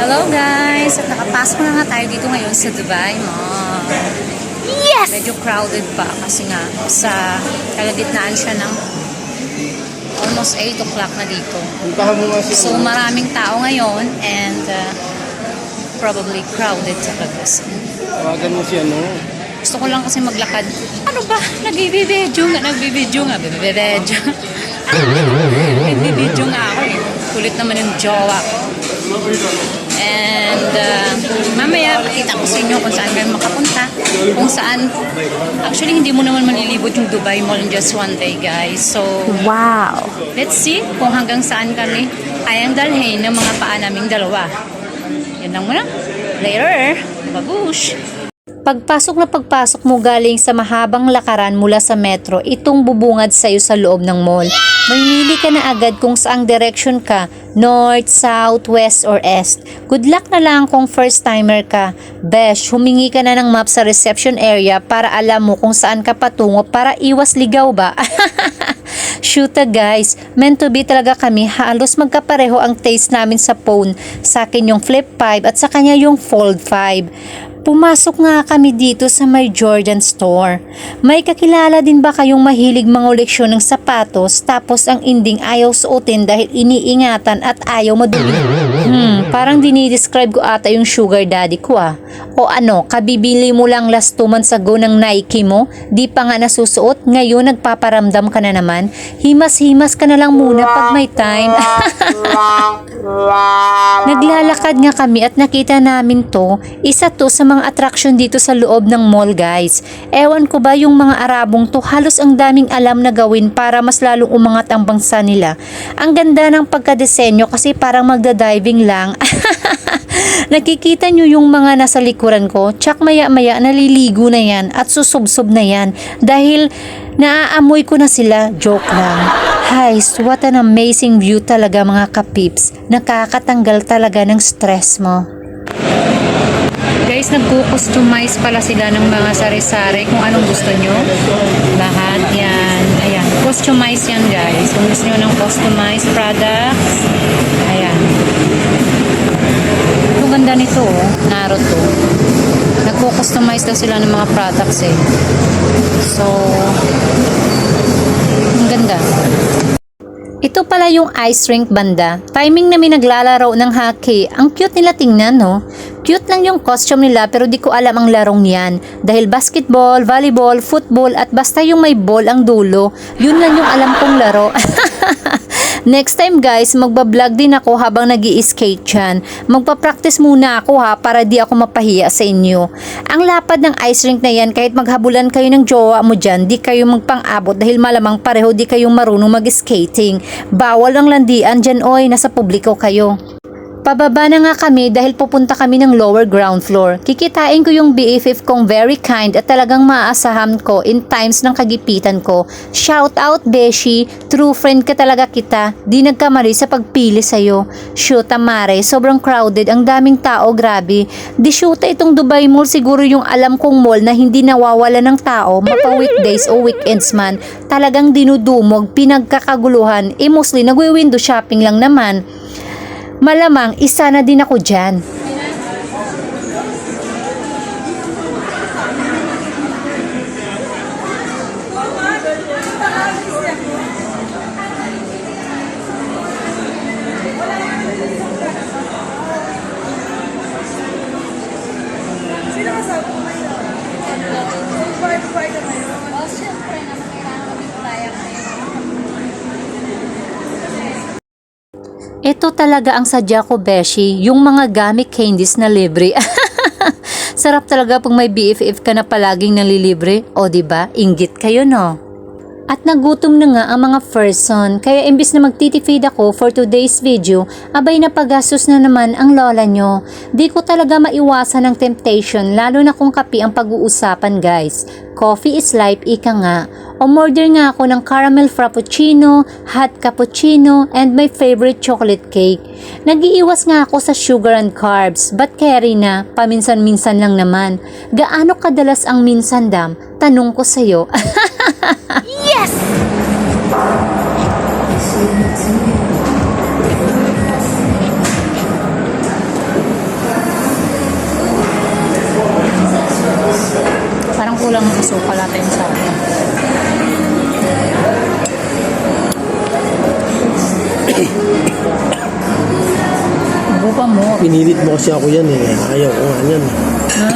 Hello guys! At nakapasok na nga tayo dito ngayon sa Dubai Mall. Yes! Medyo crowded pa kasi nga sa kalagitnaan siya ng almost 8 o'clock na dito. So maraming tao ngayon and probably crowded talaga kasi. Tawagan mo siya, no? Gusto ko lang kasi maglakad. Ano ba? Nagbibidyo nga. Nagbibidyo nga ako eh. Kulit naman yung jowa ko. And mamaya pakita ko sa inyo kung saan kayo makapunta. Kung saan, actually hindi mo naman malilibot yung Dubai Mall in just one day guys. So, Wow! let's see kung hanggang saan kami kayang dalhin ng mga paa naming dalawa. Yan lang muna. Later! Babush! Pagpasok mo galing sa mahabang lakaran mula sa metro, itong bubungad sa'yo sa loob ng mall. Mamili ka na agad kung saang direction ka, north, south, west, or east. Good luck na lang kung first timer ka. Besh, humingi ka na ng map sa reception area para alam mo kung saan ka patungo para iwas ligaw ba? Shoota guys, meant to be talaga kami, halos magkapareho ang taste namin sa phone. Sa akin yung Flip 5 at sa kanya yung Fold 5. Pumasok nga kami dito sa may Jordan store. May kakilala din ba kayong mahilig mangoleksyon ng sapatos tapos ang ending ayaw suotin dahil iniingatan at ayaw madumi? Parang dinidescribe ko ata yung sugar daddy ko ah. O ano, kabibili mo lang last 2 months ago ng Nike mo, di pa nga nasusuot, ngayon nagpaparamdam ka na naman, himas-himas ka na lang muna pag may time. Naglalakad nga kami at nakita namin to, isa to sa mga attraction dito sa loob ng mall guys. Ewan ko ba yung mga Arabong to, halos ang daming alam na gawin para mas lalong umangat ang bangsa nila. Ang ganda ng pagkadesenyo kasi parang magda-diving lang. Nakikita nyo yung mga nasa likuran ko, tsak maya-maya naliligo na yan at susubsob na yan dahil naaamoy ko na sila, joke lang. Guys, what an amazing view talaga mga kapips, nakakatanggal talaga ng stress mo. Guys, nagko-customize pala sila ng mga sari-sari kung anong gusto nyo. Lahat yan. Ayan, customize yan guys. Kung gusto nyo ng customized products, ayan. Ang ganda nito, oh. Naruto. Nagko-customize daw sila ng mga products eh. So, ang ganda. Ito pala yung ice rink banda. Timing na may naglalaro ng hockey. Ang cute nila tingnan, no? Cute lang yung costume nila pero di ko alam ang larong yan. Dahil basketball, volleyball, football at basta yung may ball ang dulo. Yun lang yung alam kong laro. Next time guys, magbablog din ako habang nag-i-skate dyan. Magpa-practice muna ako ha para di ako mapahiya sa inyo. Ang lapad ng ice rink na yan, kahit maghabulan kayo ng jowa mo dyan, di kayo magpang-abot dahil malamang pareho di kayong marunong mag-skating. Bawal ang landian dyan oy, nasa publiko kayo. Pababa na nga kami dahil pupunta kami ng lower ground floor. Kikitain ko yung BFF kong very kind at talagang maaasahan ko in times ng kagipitan ko. Shout out Beshi, true friend ka talaga kita. Di nagkamali sa pagpili sa'yo. Shoot amare, sobrang crowded, ang daming tao, grabe. Di shoota itong Dubai Mall, siguro yung alam kong mall na hindi nawawala ng tao, mapa weekdays o weekends man. Talagang dinudumog, pinagkakaguluhan, mostly nagwi-window shopping lang naman. Malamang, isa na din ako dyan. Ito talaga ang sadya ko, Beshi, yung mga gummy candies na libre. Sarap talaga pag may BFF ka na palaging nalilibre. O diba, inggit kayo no? At nagutom na nga ang mga person, kaya imbis na magtitipid ako for today's video, abay napagastos na naman ang lola nyo. Di ko talaga maiwasan ng temptation, lalo na kung kape ang pag-uusapan guys. Coffee is life, ika nga. Umorder nga ako ng caramel frappuccino, hot cappuccino, and my favorite chocolate cake. Nag-iiwas nga ako sa sugar and carbs, but carry na, paminsan-minsan lang naman. Gaano kadalas ang minsan dam? Tanong ko sa'yo. Yes! Suka natin sa akin. Buka mo. Pinilit mo kasi ako yan eh. Ayaw ko nga yan. Ha?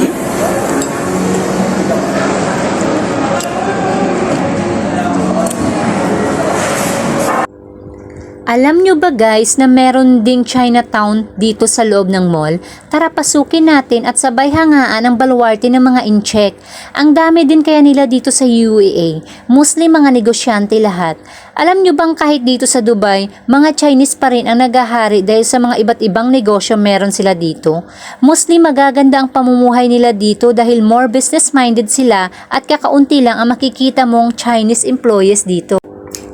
Alam nyo ba guys na meron ding Chinatown dito sa loob ng mall? Tara pasukin natin at sabay hangaan ang baluarte ng mga incheck. Ang dami din kaya nila dito sa UAE. Muslim mga negosyante lahat. Alam nyo bang kahit dito sa Dubai, mga Chinese pa rin ang nagahari dahil sa mga iba't ibang negosyo meron sila dito? Muslim magaganda ang pamumuhay nila dito dahil more business-minded sila at kakaunti lang ang makikita mong Chinese employees dito.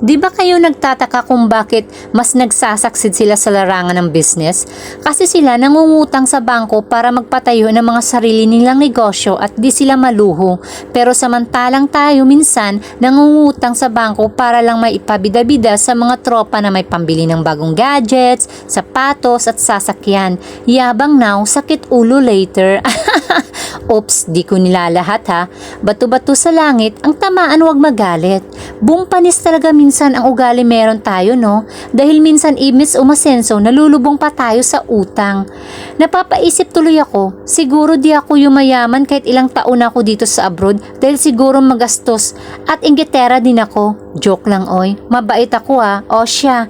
Di ba kayo nagtataka kung bakit mas nagsasaksid sila sa larangan ng business? Kasi sila nangungutang sa bangko para magpatayo ng mga sarili nilang negosyo at di sila maluho. Pero samantalang tayo minsan nangungutang sa bangko para lang may ipabida-bida sa mga tropa na may pambili ng bagong gadgets, sapatos at sasakyan. Yabang now, sakit ulo later. Oops, di ko nilalahat ha. Bato-bato sa langit, ang tamaan wag magalit. Bumpanis talaga minsan ang ugali meron tayo, no? Dahil minsan imis umasenso, nalulubong pa tayo sa utang. Napapaisip tuloy ako, siguro di ako yumayaman kahit ilang taon ako dito sa abroad dahil siguro magastos at inggitera din ako. Joke lang oy, mabait ako O siya.